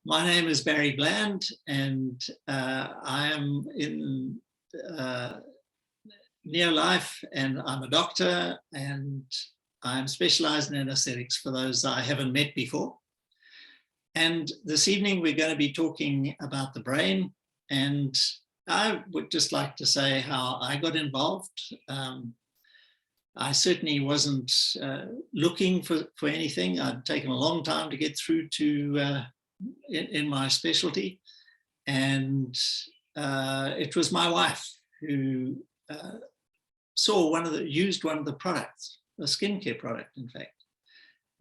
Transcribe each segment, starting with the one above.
My name is Barry Bland, and I am in near-life, and I'm a doctor, and I'm specialized in anesthetics for those I haven't met before. And this evening we're going to be talking about the brain, and I would just like to say how I got involved. I certainly wasn't looking for anything. I'd taken a long time to get through to in my specialty, and it was my wife who used one of the products, a skincare product, in fact,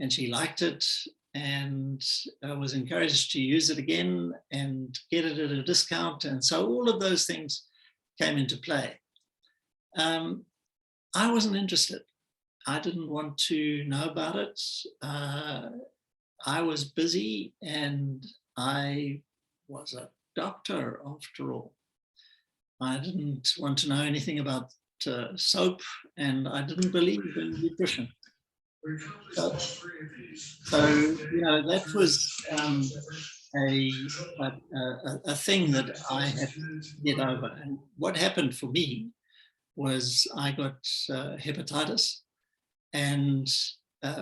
and she liked it and was encouraged to use it again and get it at a discount, and so all of those things came into play. I wasn't interested. I didn't want to know about it. I was busy, and I was a doctor after all. I didn't want to know anything about soap, and I didn't believe in nutrition. So that was a thing that I had to get over. And what happened for me was I got hepatitis, and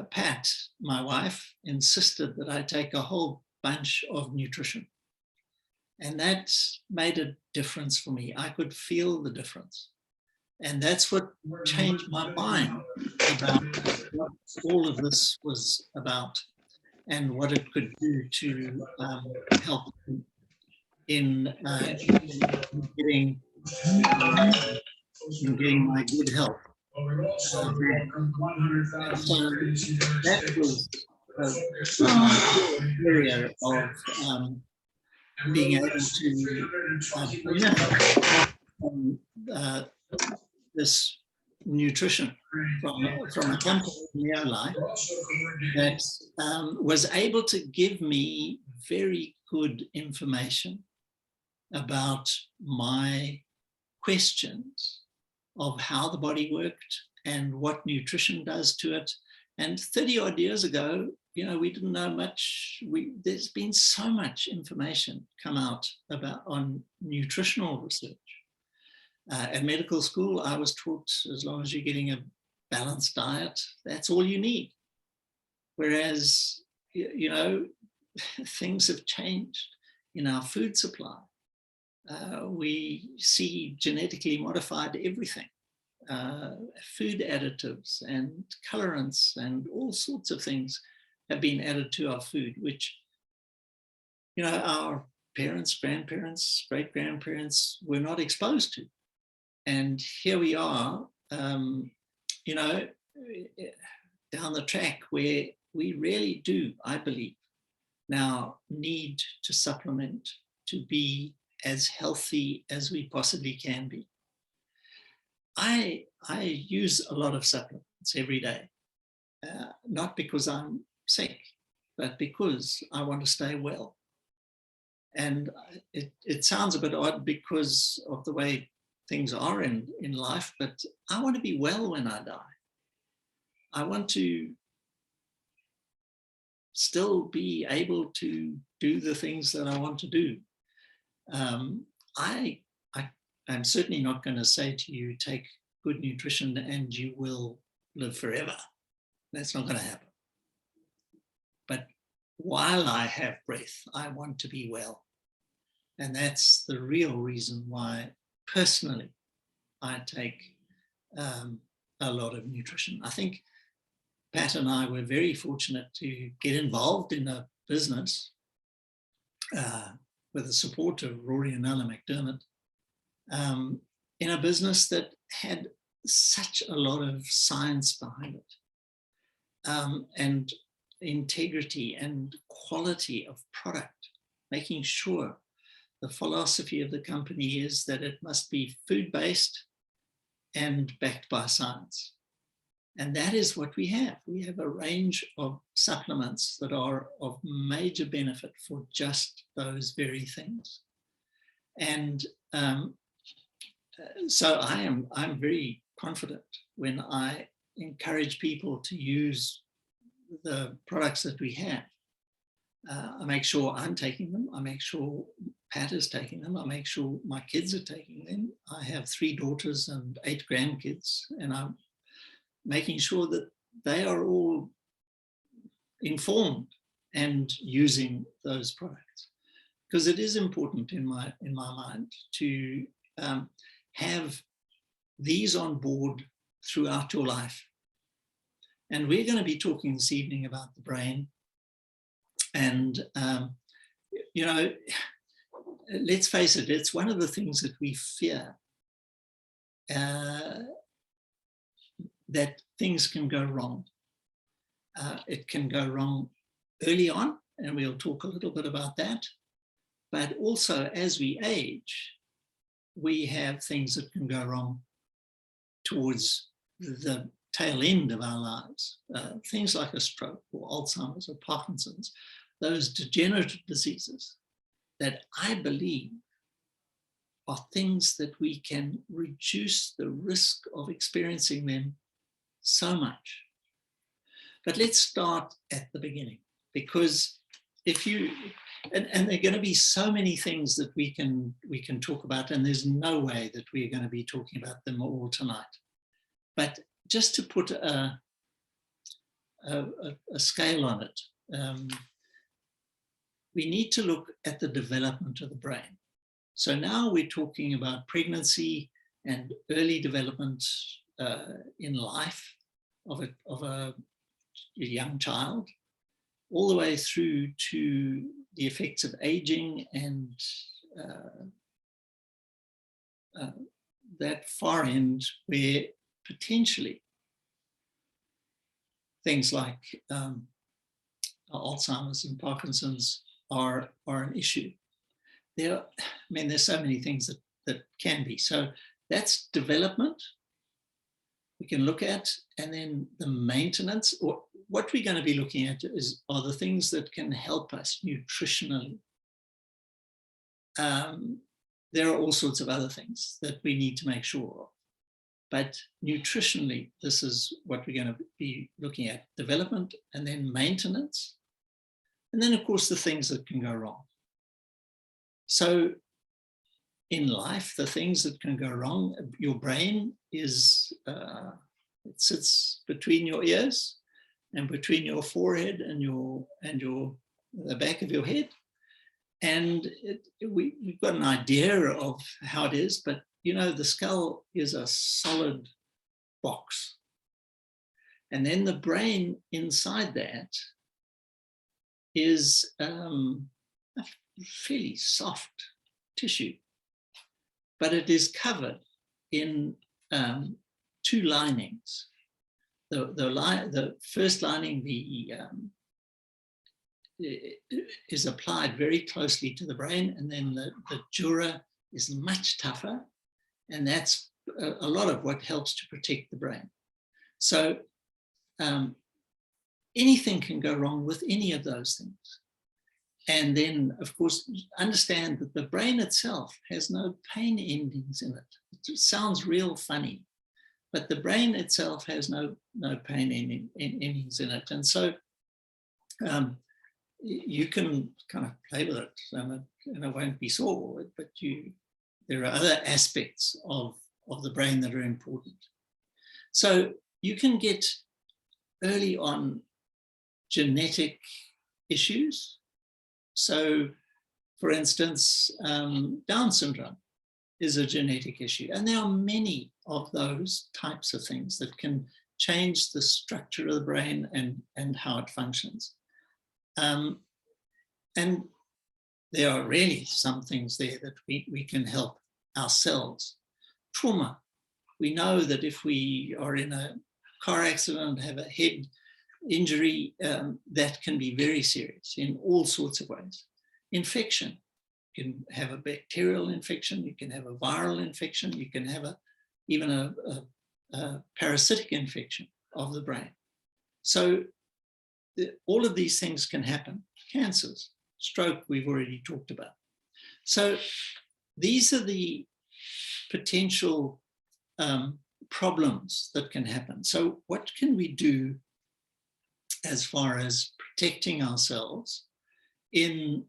Pat, my wife, insisted that I take a whole bunch of nutrition. And that made a difference for me. I could feel the difference. And that's what changed my mind about what all of this was about and what it could do to help in getting my good health. So that was an area of being able to benefit from this nutrition from a company near life that was able to give me very good information about my questions of how the body worked and what nutrition does to it. And 30 odd years ago, we didn't know much. There's been so much information come out on nutritional research. At medical school, I was taught as long as you're getting a balanced diet, that's all you need. Whereas, things have changed in our food supply. We see genetically modified everything, food additives and colorants and all sorts of things have been added to our food, which, our parents, grandparents, great-grandparents were not exposed to. And here we are, down the track where we really do, I believe, now need to supplement to be as healthy as we possibly can be. I use a lot of supplements every day, not because I'm sick, but because I want to stay well. And it sounds a bit odd because of the way things are in life, but I want to be well when I die. I want to still be able to do the things that I want to do. I'm certainly not going to say to you, take good nutrition and you will live forever. That's not going to happen. But while I have breath, I want to be well. And that's the real reason why, personally, I take a lot of nutrition. I think Pat and I were very fortunate to get involved in a business with the support of Rory and Ella McDermott, in a business that had such a lot of science behind it, and integrity and quality of product, making sure the philosophy of the company is that it must be food-based and backed by science. And that is what we have. We have a range of supplements that are of major benefit for just those very things. And so I'm very confident when I encourage people to use the products that we have. I make sure I'm taking them. I make sure Pat is taking them. I make sure my kids are taking them. I have 3 daughters and 8 grandkids, and I'm making sure that they are all informed and using those products. Because it is important in my mind to have these on board throughout your life. And we're going to be talking this evening about the brain. And, you know, let's face it, it's one of the things that we fear, that things can go wrong. It can go wrong early on, and we'll talk a little bit about that. But also, as we age, we have things that can go wrong towards the tail end of our lives. Things like a stroke or Alzheimer's or Parkinson's, those degenerative diseases that I believe are things that we can reduce the risk of experiencing them so much. But let's start at the beginning, because if you, and there are going to be so many things that we can talk about, and there's no way that we're going to be talking about them all tonight. But just to put a scale on it, we need to look at the development of the brain. So now we're talking about pregnancy and early development in life of a young child, all the way through to the effects of aging and that far end where potentially things like Alzheimer's and Parkinson's are an issue. There's so many things that can be. So that's development we can look at, and then the maintenance, or what we're going to be looking at are the things that can help us nutritionally. There are all sorts of other things that we need to make sure of. But nutritionally, this is what we're going to be looking at: development, and then maintenance. And then, of course, the things that can go wrong. So in life, the things that can go wrong, your brain is, it sits between your ears and between your forehead and the back of your head. And we've got an idea of how it is, but you know, the skull is a solid box. And then the brain inside that is a fairly soft tissue, but it is covered in 2 linings. The first lining is applied very closely to the brain, and then the dura is much tougher, and that's a lot of what helps to protect the brain. So anything can go wrong with any of those things. And then, of course, understand that the brain itself has no pain endings in it. It just sounds real funny, but the brain itself has no pain endings in it. And so you can kind of play with it, and it won't be sore, but there are other aspects of the brain that are important. So you can get early on genetic issues. So, for instance, Down syndrome is a genetic issue. And there are many of those types of things that can change the structure of the brain and how it functions. And there are really some things there that we can help ourselves. Trauma. We know that if we are in a car accident, have a head injury, that can be very serious in all sorts of ways. Infection. You can have a bacterial infection, you can have a viral infection, you can have even a parasitic infection of the brain. So all of these things can happen. Cancers, stroke, we've already talked about. So these are the potential problems that can happen. So what can we do as far as protecting ourselves in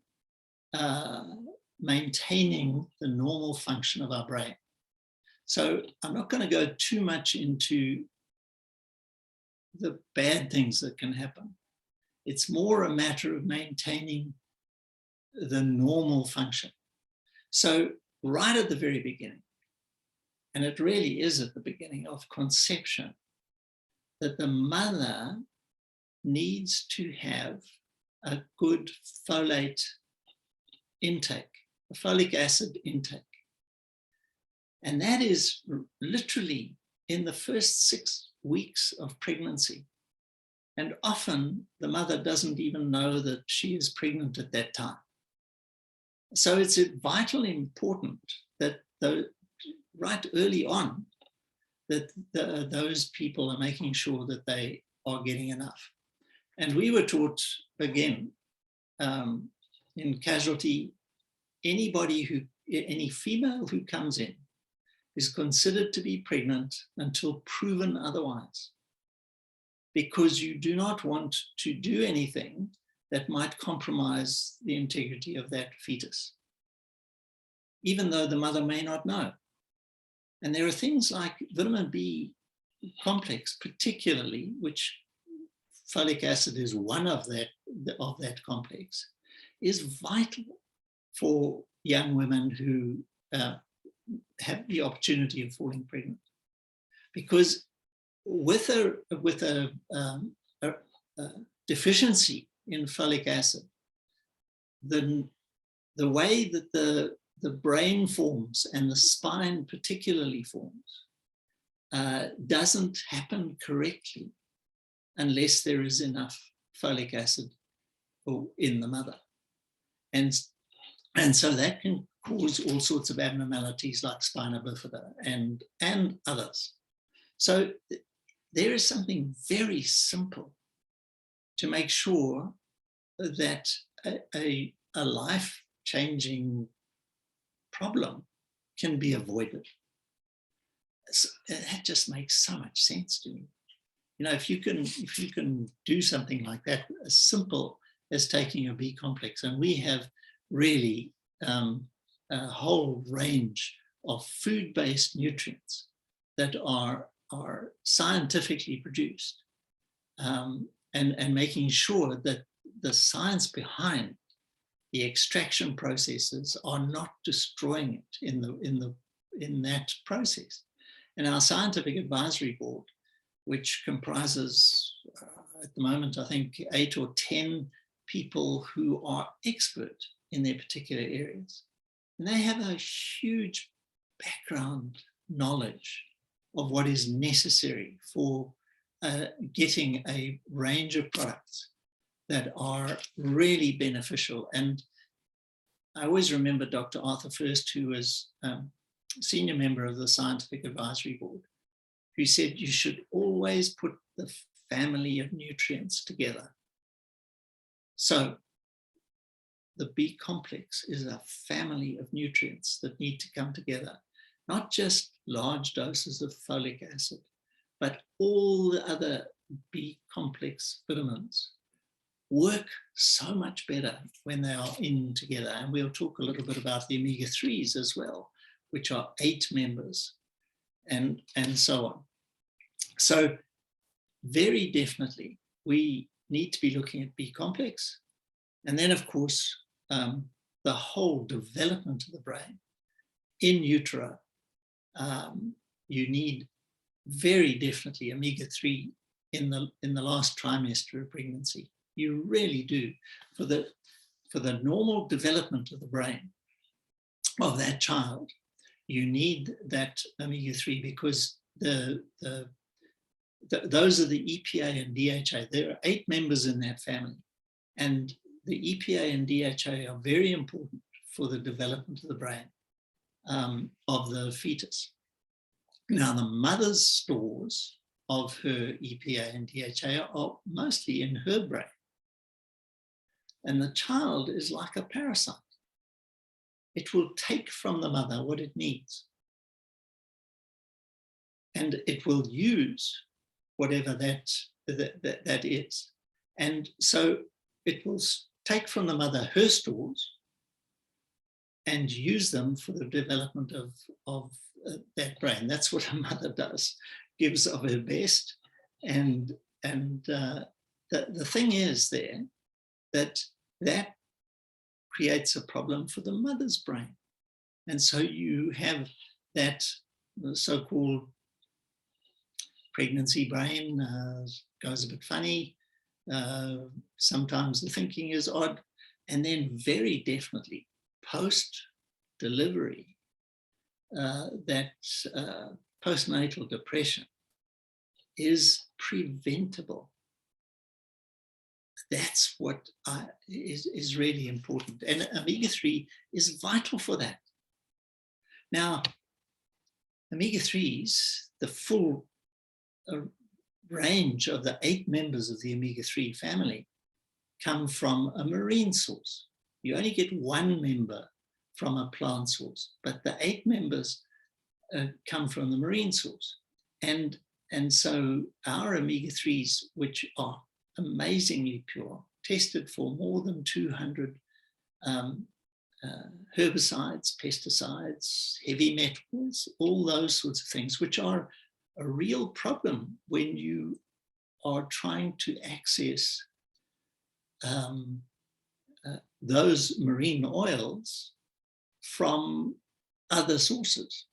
maintaining the normal function of our brain. So I'm not going to go too much into the bad things that can happen. It's more a matter of maintaining the normal function. So right at the very beginning, and it really is at the beginning of conception, that the mother needs to have a good folate intake, a folic acid intake. And that is literally in the first 6 weeks of pregnancy. And often the mother doesn't even know that she is pregnant at that time. So it's vitally important that right early on, that those people are making sure that they are getting enough. And we were taught, again, in casualty, any female who comes in is considered to be pregnant until proven otherwise, because you do not want to do anything that might compromise the integrity of that fetus, even though the mother may not know. And there are things like vitamin B complex, particularly, which folic acid is one of that complex, is vital for young women who have the opportunity of falling pregnant. Because with a deficiency in folic acid, the way that the brain forms and the spine particularly forms doesn't happen correctly unless there is enough folic acid in the mother. And so that can cause all sorts of abnormalities like spina bifida and others. So there is something very simple to make sure that a life-changing problem can be avoided. So that just makes so much sense to me. You know, if you can do something like that, as simple as taking a B complex, and we have really a whole range of food-based nutrients that are scientifically produced, and making sure that the science behind the extraction processes are not destroying it in that process. And our scientific advisory board, which comprises at the moment, I think 8 or 10 people who are expert in their particular areas. And they have a huge background knowledge of what is necessary for getting a range of products that are really beneficial. And I always remember Dr. Arthur First, who was senior member of the Scientific Advisory Board, who said you should always put the family of nutrients together. So the B complex is a family of nutrients that need to come together, not just large doses of folic acid, but all the other B complex vitamins work so much better when they are in together. And we'll talk a little bit about the omega-3s as well, which are 8 members and so on. So very definitely, we need to be looking at B complex. And then, of course, the whole development of the brain in utero, you need very definitely omega-3 in the last trimester of pregnancy. You really do. For the normal development of the brain of that child, you need that omega-3, because those are the EPA and DHA. There are 8 members in that family, and the EPA and DHA are very important for the development of the brain of the fetus. Now, the mother's stores of her EPA and DHA are mostly in her brain. And the child is like a parasite. It will take from the mother what it needs. And it will use whatever that is. And so it will take from the mother her stores and use them for the development of that brain. That's what a mother does, gives of her best. And the thing is there that creates a problem for the mother's brain. And so you have that so-called pregnancy brain, goes a bit funny. Sometimes the thinking is odd. And then very definitely post-delivery, that postnatal depression is preventable. That's what is really important. And omega-3 is vital for that. Now, omega-3s, the full range of the 8 members of the omega-3 family come from a marine source. You only get 1 member from a plant source, but the 8 members come from the marine source. And so our omega-3s, which are amazingly pure, tested for more than 200 herbicides, pesticides, heavy metals, all those sorts of things, which are a real problem when you are trying to access those marine oils from other sources,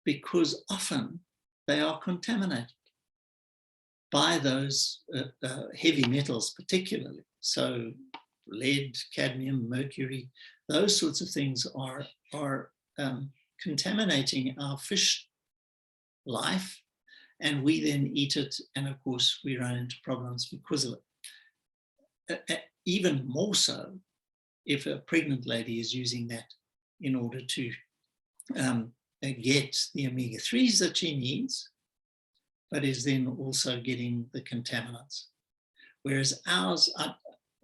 because often they are contaminated by those heavy metals particularly. So lead, cadmium, mercury, those sorts of things are contaminating our fish life, and we then eat it, and of course we run into problems because of it. Even more so if a pregnant lady is using that in order to get the omega-3s that she needs, but is then also getting the contaminants. Whereas ours,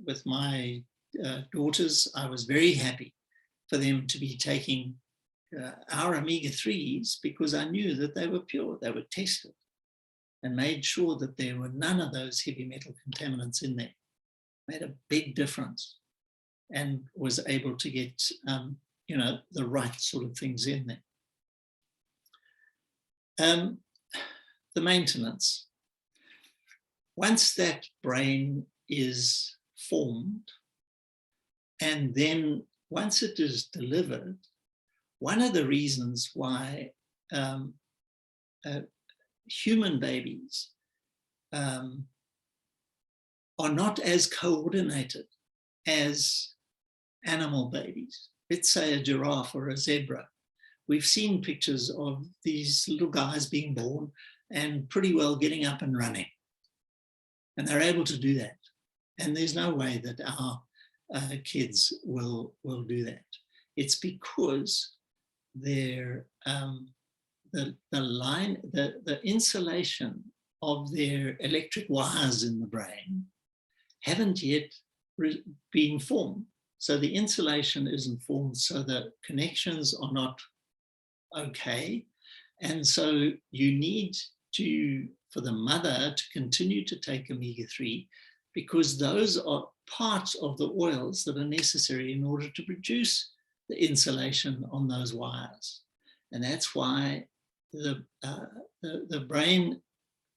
with my daughters, I was very happy for them to be taking our omega-3s because I knew that they were pure, they were tested, and made sure that there were none of those heavy metal contaminants in there. Made a big difference, and was able to get the right sort of things in there. The maintenance. Once that brain is formed, and then once it is delivered, one of the reasons why human babies are not as coordinated as animal babies, let's say a giraffe or a zebra. We've seen pictures of these little guys being born and pretty well getting up and running. And they're able to do that. And there's no way that our kids will do that. It's because the insulation of their electric wires in the brain haven't yet been formed. So the insulation isn't formed, so the connections are not okay. And so you need for the mother to continue to take omega-3, because those are parts of the oils that are necessary in order to produce the insulation on those wires. And that's why the brain,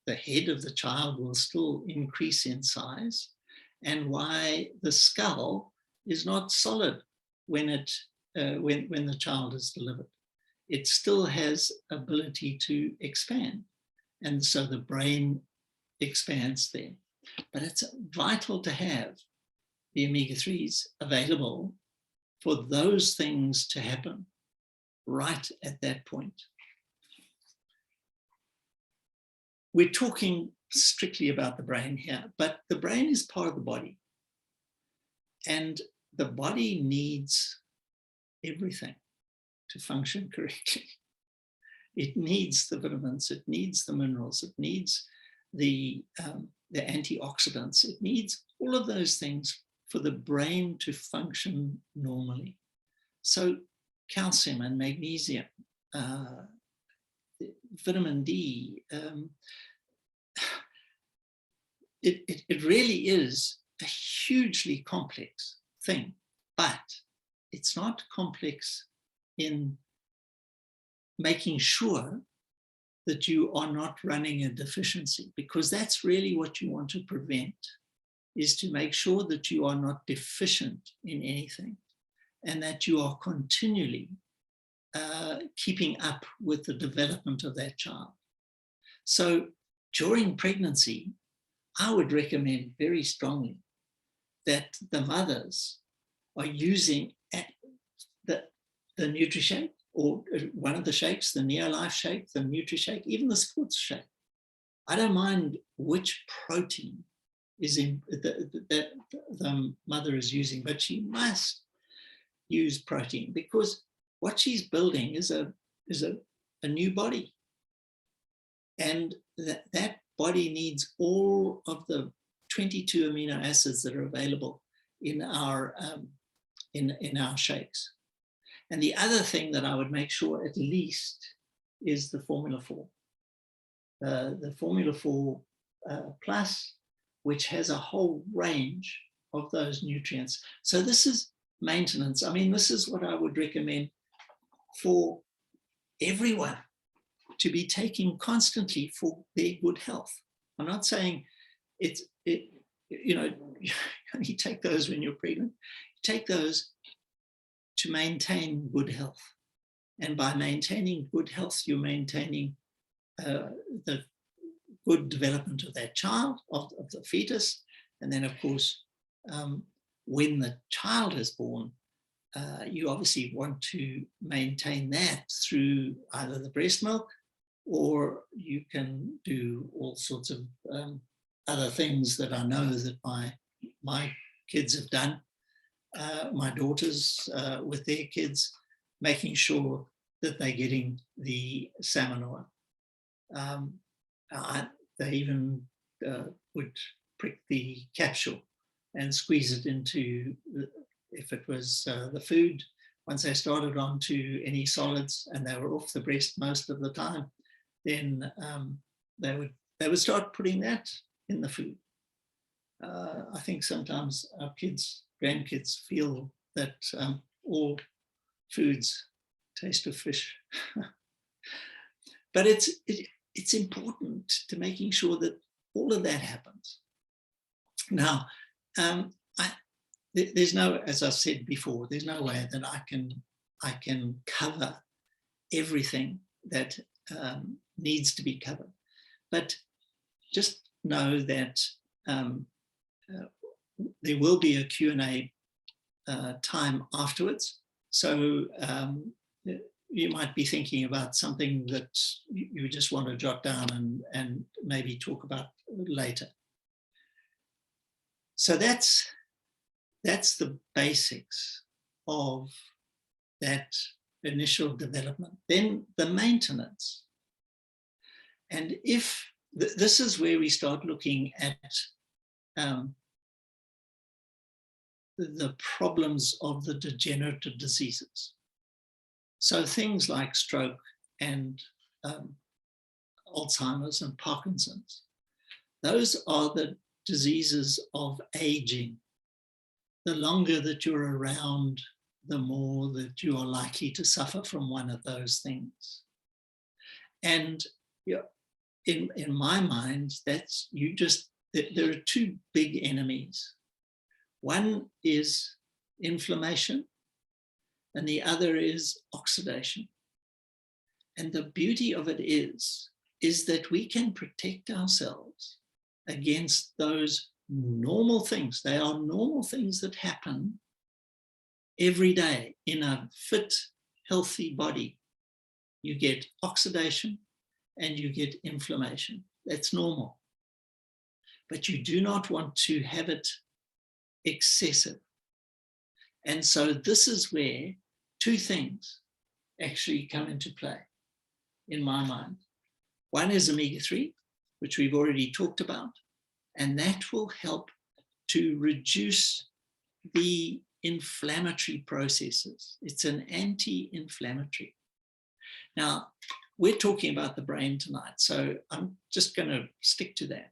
the head of the child, will still increase in size, and why the skull is not solid when the child is delivered. It still has ability to expand, and so the brain expands there. But it's vital to have the omega-3s available for those things to happen right at that point. We're talking strictly about the brain here, but the brain is part of the body, and the body needs everything to function correctly. It needs the vitamins, it needs the minerals, it needs the antioxidants, it needs all of those things for the brain to function normally. So calcium and magnesium, vitamin D, it really is a hugely complex thing, but it's not complex in making sure that you are not running a deficiency, because that's really what you want to prevent, is to make sure that you are not deficient in anything and that you are continually keeping up with the development of that child. So during pregnancy, I would recommend very strongly that the mothers are using the NutriShake, or one of the shakes, the Neolife shake, the NutriShake, even the sports shake. I don't mind which protein is in that the mother is using, but she must use protein, because what she's building is a new body, and that body needs all of the 22 amino acids that are available in our shakes. And the other thing that I would make sure at least is the Formula 4. The Formula 4 Plus, which has a whole range of those nutrients. So this is maintenance. I mean, this is what I would recommend for everyone to be taking constantly for their good health. I'm not saying you only take those when you're pregnant. You take those to maintain good health. And by maintaining good health, you're maintaining the good development of that child, of the fetus. And then, of course, when the child is born, you obviously want to maintain that through either the breast milk, or you can do all sorts of other things that I know that my kids have done. My daughters with their kids, making sure that they're getting the salmon oil. They even would prick the capsule and squeeze it into, if it was the food, once they started onto any solids and they were off the breast most of the time, then they would start putting that in the food. I think sometimes our grandkids feel that all foods taste of fish. But it's important to making sure that all of that happens. Now, there's no, as I said before, there's no way that I can cover everything that needs to be covered. But just know that there will be a Q&A time afterwards. So you might be thinking about something that you just want to jot down and maybe talk about later. So that's the basics of that initial development. Then the maintenance. And if this is where we start looking at the problems of the degenerative diseases. So things like stroke and Alzheimer's and Parkinson's, those are the diseases of aging. The longer that you're around, the more that you are likely to suffer from one of those things. And in my mind, there are two big enemies. One is inflammation, and the other is oxidation. And the beauty of it is that we can protect ourselves against those normal things. They are normal things that happen every day in a fit, healthy body. You get oxidation and you get inflammation. That's normal. But you do not want to have it excessive. And so this is where two things actually come into play in my mind. One is omega-3, which we've already talked about, and that will help to reduce the inflammatory processes. It's an anti-inflammatory. Now, we're talking about the brain tonight, so I'm just going to stick to that.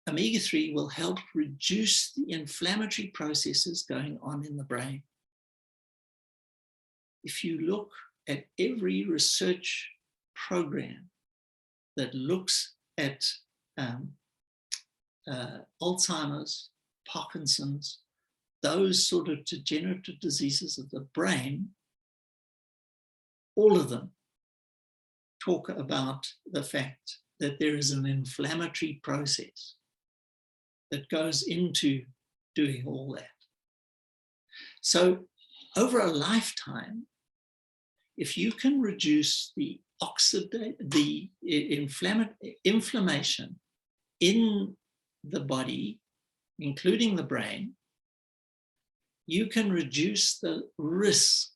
omega-3 will help reduce the inflammatory processes going on in the brain. If you look at every research program that looks at Alzheimer's, Parkinson's, those sort of degenerative diseases of the brain, all of them talk about the fact that there is an inflammatory process that goes into doing all that. So over a lifetime, if you can reduce the inflammation in the body, including the brain, you can reduce the risk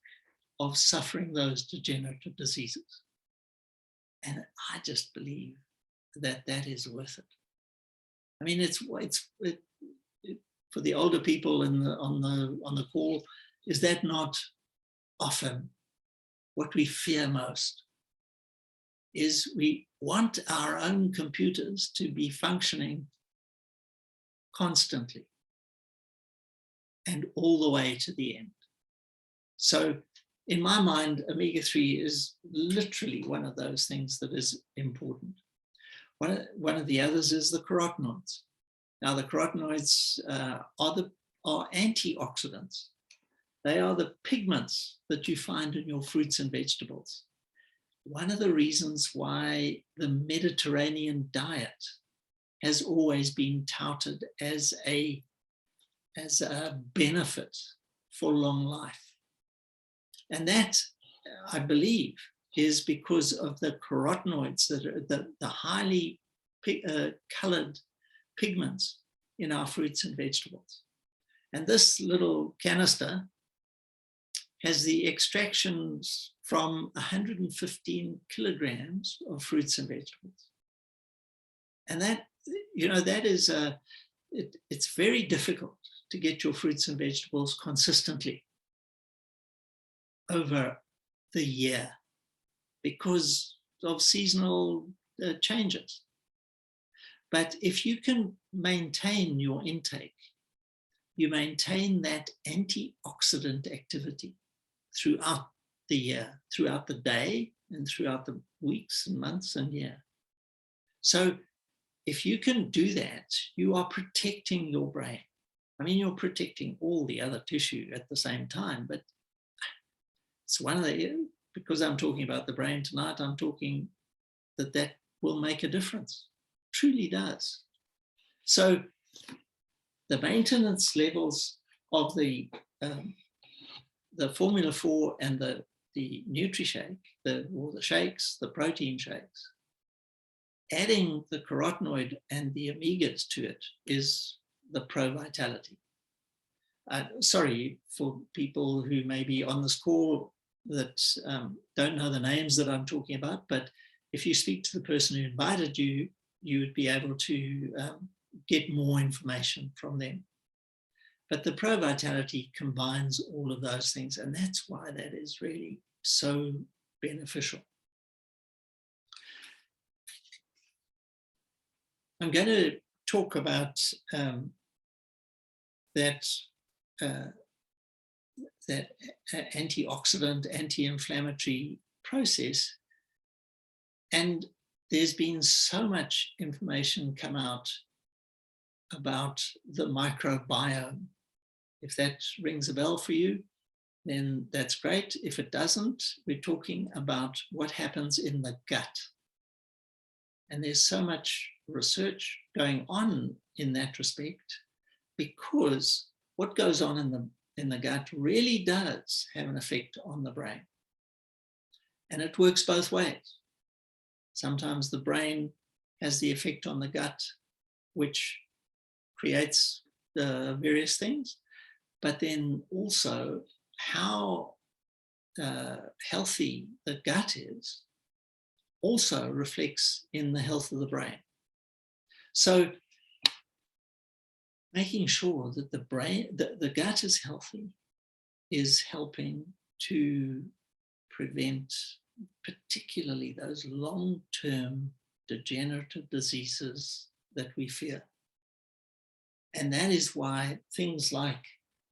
of suffering those degenerative diseases. And I just believe that that is worth it. I mean, it's for the older people on the call, is that not often what we fear most? Is we want our own computers to be functioning constantly and all the way to the end. So in my mind, omega-3 is literally one of those things that is important. One of the others is the carotenoids. Now, the carotenoids are antioxidants. They are the pigments that you find in your fruits and vegetables. One of the reasons why the Mediterranean diet has always been touted as a benefit for long life. And that, I believe, is because of the carotenoids, that are the highly colored pigments in our fruits and vegetables. And this little canister has the extractions from 115 kilograms of fruits and vegetables. And that, that is it's very difficult to get your fruits and vegetables consistently over the year because of seasonal changes. But if you can maintain your intake, you maintain that antioxidant activity throughout the year, throughout the day, and throughout the weeks and months and year. So if you can do that, you are protecting your brain. I mean, you're protecting all the other tissue at the same time, but it's one of the, because I'm talking about the brain tonight, I'm talking that will make a difference, truly does. So the maintenance levels of the Formula 4 and the NutriShake, or the shakes, the protein shakes, adding the carotenoid and the omegas to it is the Pro Vitality. Sorry for people who may be on this call that don't know the names that I'm talking about, but if you speak to the person who invited you, you would be able to get more information from them. But the Pro Vitality combines all of those things, and that's why that is really so beneficial. I'm going to talk about that antioxidant, anti-inflammatory process. And there's been so much information come out about the microbiome. If that rings a bell for you, then that's great. If it doesn't, we're talking about what happens in the gut. And there's so much research going on in that respect, because what goes on in the gut really does have an effect on the brain. And it works both ways. Sometimes the brain has the effect on the gut, which creates various things, but then also how healthy the gut is also reflects in the health of the brain. So making sure that the gut is healthy is helping to prevent particularly those long-term degenerative diseases that we fear. And that is why things like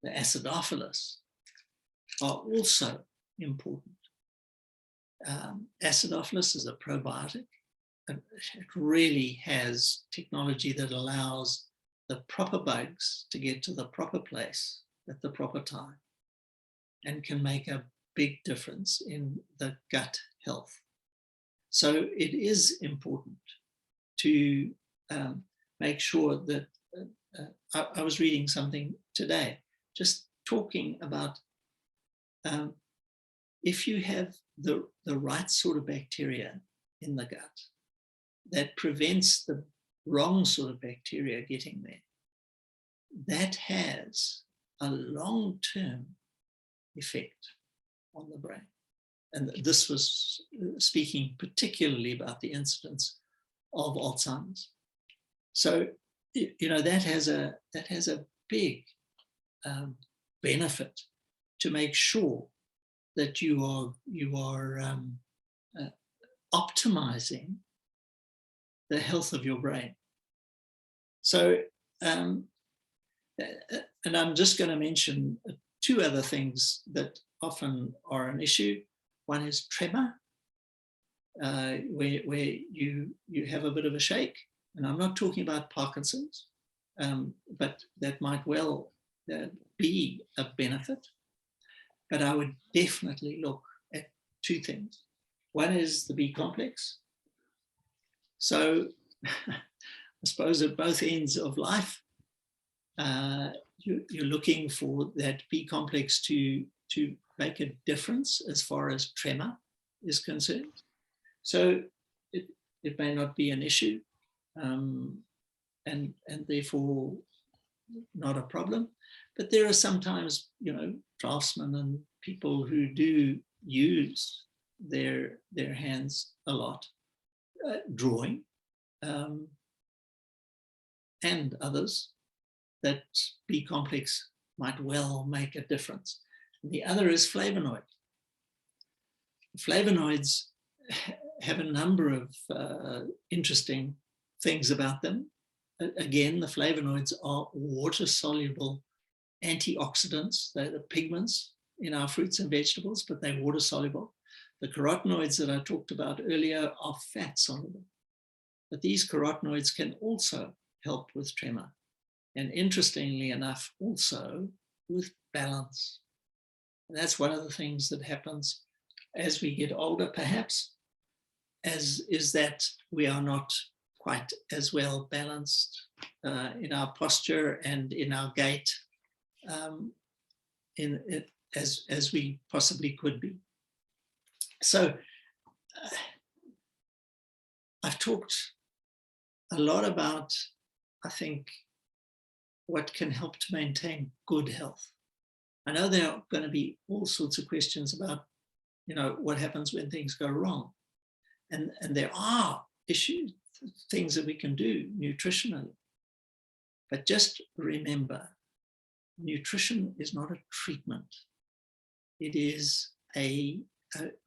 the acidophilus are also important. Acidophilus is a probiotic. It really has technology that allows the proper bugs to get to the proper place at the proper time and can make a big difference in the gut health. So it is important to make sure that I was reading something today, just talking about if you have the right sort of bacteria in the gut that prevents the wrong sort of bacteria getting there, that has a long-term effect on the brain. And this was speaking particularly about the incidence of Alzheimer's. So, you know, that has a big benefit to make sure that you are optimizing the health of your brain. So, and I'm just going to mention two other things that often are an issue. One is tremor, where you have a bit of a shake. And I'm not talking about Parkinson's, but that might well be a benefit. But I would definitely look at two things. One is the B complex. So I suppose at both ends of life, you're looking for that B complex to make a difference as far as tremor is concerned. So it may not be an issue, and therefore not a problem. But there are sometimes, you know, draftsmen and people who do use their hands a lot, drawing, and others, that B complex might well make a difference. And the other is flavonoid. Flavonoids have a number of interesting things about them. Again, the flavonoids are water-soluble antioxidants. They're the pigments in our fruits and vegetables, but they're water-soluble. The carotenoids that I talked about earlier are fat-soluble. But these carotenoids can also help with tremor. And interestingly enough, also with balance. And that's one of the things that happens as we get older, perhaps, is that we are not quite as well balanced in our posture and in our gait as we possibly could be. So I've talked a lot about, I think, what can help to maintain good health. I know there are going to be all sorts of questions about, you know, what happens when things go wrong. And there are issues, things that we can do nutritionally. But just remember, nutrition is not a treatment. It is a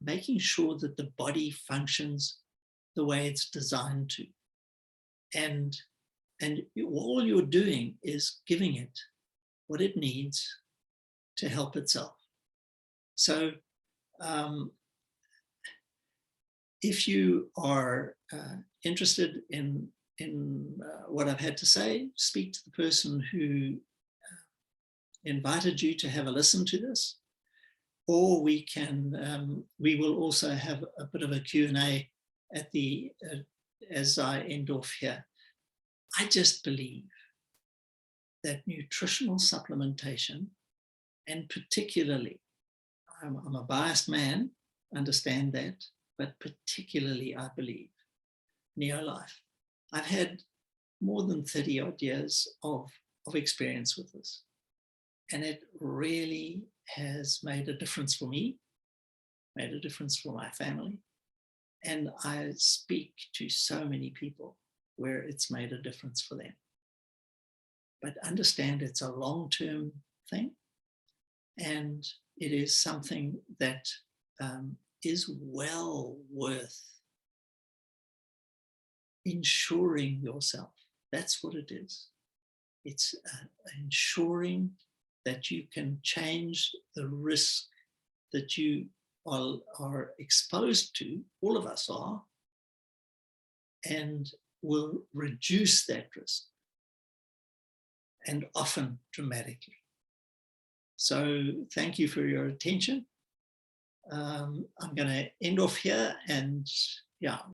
making sure that the body functions the way it's designed to. And all you're doing is giving it what it needs to help itself. So if you are interested in what I've had to say, speak to the person who invited you to have a listen to this, or we will also have a bit of a Q&A at the as I end off here. I just believe that nutritional supplementation, and particularly, I'm a biased man, understand that, but particularly I believe Neolife. I've had more than 30 odd years of experience with this. And it really has made a difference for me, made a difference for my family. And I speak to so many people where it's made a difference for them. But understand it's a long-term thing. And it is something that is well worth insuring yourself. That's what it is. It's ensuring that you can change the risk that you are exposed to, all of us are, and will reduce that risk, and often dramatically. So thank you for your attention. I'm going to end off here, and yeah.